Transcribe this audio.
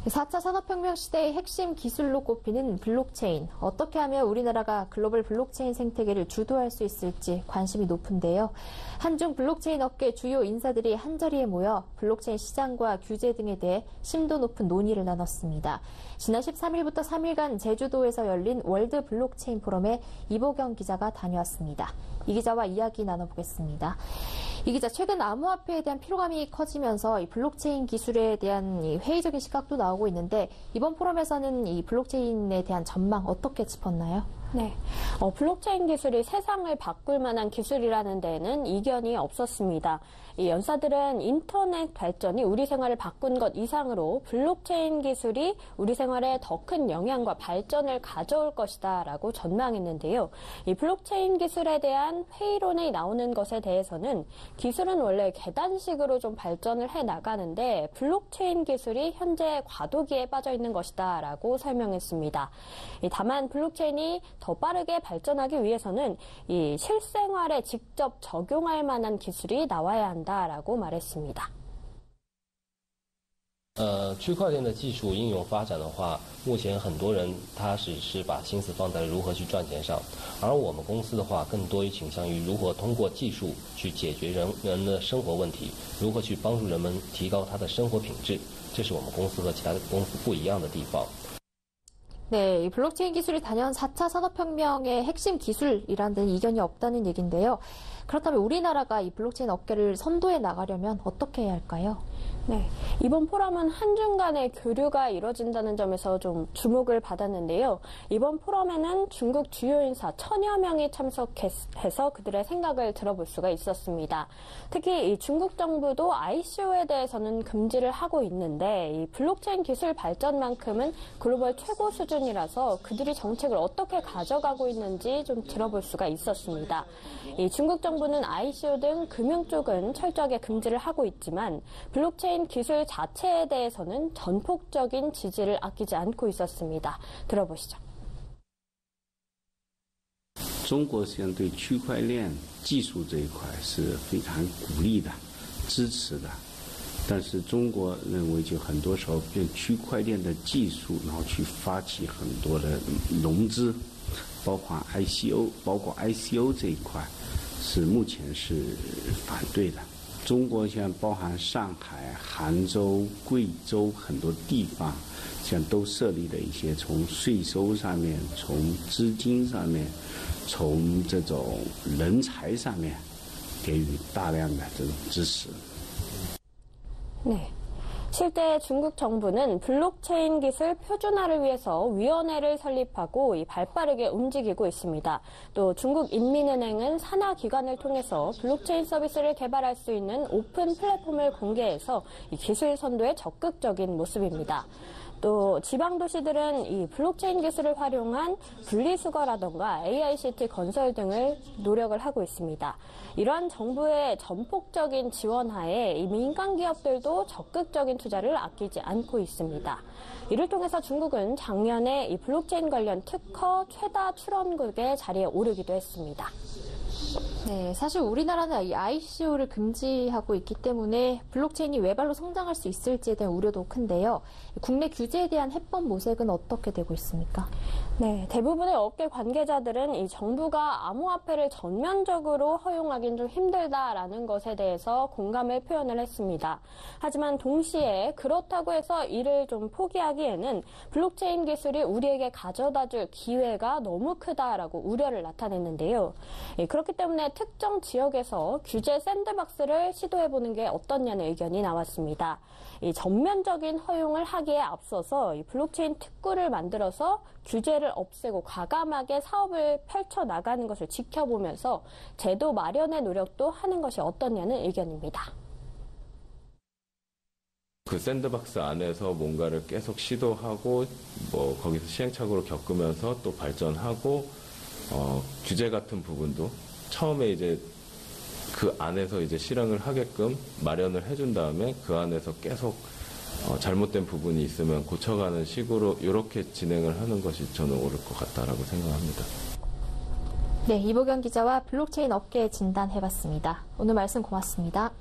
4차 산업혁명 시대의 핵심 기술로 꼽히는 블록체인. 어떻게 하면 우리나라가 글로벌 블록체인 생태계를 주도할 수 있을지 관심이 높은데요. 한중 블록체인 업계 주요 인사들이 한자리에 모여 블록체인 시장과 규제 등에 대해 심도 높은 논의를 나눴습니다. 지난 13일부터 3일간 제주도에서 열린 월드 블록체인 포럼에 이보경 기자가 다녀왔습니다. 이 기자와 이야기 나눠보겠습니다. 이 기자, 최근 암호화폐에 대한 피로감이 커지면서 이 블록체인 기술에 대한 이 회의적인 시각도 나오고 있는데, 이번 포럼에서는 이 블록체인에 대한 전망 어떻게 짚었나요? 네, 블록체인 기술이 세상을 바꿀 만한 기술이라는 데에는 이견이 없었습니다. 이 연사들은 인터넷 발전이 우리 생활을 바꾼 것 이상으로 블록체인 기술이 우리 생활에 더 큰 영향과 발전을 가져올 것이다 라고 전망했는데요. 이 블록체인 기술에 대한 회의론이 나오는 것에 대해서는 기술은 원래 계단식으로 좀 발전을 해 나가는데 블록체인 기술이 현재 과도기에 빠져 있는 것이다 라고 설명했습니다. 다만 블록체인이 더 빠르게 발전하기 위해서는 이 실생활에 직접 적용할 만한 기술이 나와야 한다라고 말했습니다. 区块链的技术应用发展的话，目前很多人他只是把心思放在如何去赚钱上，而我们公司的话，更多于倾向于如何通过技术去解决人的生活问题，如何去帮助人们提高他的生活品质，这是我们公司和其他公司不一样的地方。 네, 이 블록체인 기술이 단연 4차 산업혁명의 핵심 기술이라는 이견이 없다는 얘기인데요. 그렇다면 우리나라가 이 블록체인 업계를 선도해 나가려면 어떻게 해야 할까요? 네, 이번 포럼은 한중 간의 교류가 이뤄진다는 점에서 좀 주목을 받았는데요. 이번 포럼에는 중국 주요 인사 1000여 명이 참석해서 그들의 생각을 들어볼 수가 있었습니다. 특히 이 중국 정부도 ICO에 대해서는 금지를 하고 있는데 이 블록체인 기술 발전만큼은 글로벌 최고 수준이라서 그들이 정책을 어떻게 가져가고 있는지 좀 들어볼 수가 있었습니다. 이 중국 정부는 ICO 등 금융 쪽은 철저하게 금지를 하고 있지만 블록체인 기술 자체에 대해서는 전폭적인 지지를 아끼지 않고 있었습니다. 들어보시죠. 中国实际上对区块链技术这一块是非常鼓励的、支持的，但是中国认为就很多时候对区块链的技术，然后去发起很多的融资，包括 ICO 这一块，是目前是反对的。 中国现在包含上海、杭州、贵州很多地方，现在都设立了一些从税收上面、从资金上面、从这种人才上面给予大量的这种支持。 네. 실제 중국 정부는 블록체인 기술 표준화를 위해서 위원회를 설립하고 발빠르게 움직이고 있습니다. 또 중국 인민은행은 산하기관을 통해서 블록체인 서비스를 개발할 수 있는 오픈 플랫폼을 공개해서 이 기술 선도에 적극적인 모습입니다. 또 지방도시들은 이 블록체인 기술을 활용한 분리수거라던가 AICT 건설 등을 노력을 하고 있습니다. 이러한 정부의 전폭적인 지원하에 이 민간 기업들도 적극적인 투자를 아끼지 않고 있습니다. 이를 통해서 중국은 작년에 이 블록체인 관련 특허 최다 출원국의 자리에 오르기도 했습니다. 네, 사실 우리나라는 이 ICO를 금지하고 있기 때문에 블록체인이 외발로 성장할 수 있을지에 대한 우려도 큰데요. 국내 규제에 대한 해법 모색은 어떻게 되고 있습니까? 네, 대부분의 업계 관계자들은 이 정부가 암호화폐를 전면적으로 허용하기는 좀 힘들다라는 것에 대해서 공감을 표현을 했습니다. 하지만 동시에 그렇다고 해서 이를 좀 포기하기에는 블록체인 기술이 우리에게 가져다줄 기회가 너무 크다라고 우려를 나타냈는데요. 그렇기 때문에 특정 지역에서 규제 샌드박스를 시도해보는 게 어떻냐는 의견이 나왔습니다. 이 전면적인 허용을 하기에 앞서서 이 블록체인 특구를 만들어서 규제를 없애고 과감하게 사업을 펼쳐나가는 것을 지켜보면서 제도 마련의 노력도 하는 것이 어떻냐는 의견입니다. 그 샌드박스 안에서 뭔가를 계속 시도하고 뭐 거기서 시행착오를 겪으면서 또 발전하고 규제 같은 부분도 처음에 이제 그 안에서 이제 실행을 하게끔 마련을 해준 다음에 그 안에서 계속 잘못된 부분이 있으면 고쳐가는 식으로 이렇게 진행을 하는 것이 저는 옳을 것 같다라고 생각합니다. 네, 이보경 기자와 블록체인 업계 진단해봤습니다. 오늘 말씀 고맙습니다.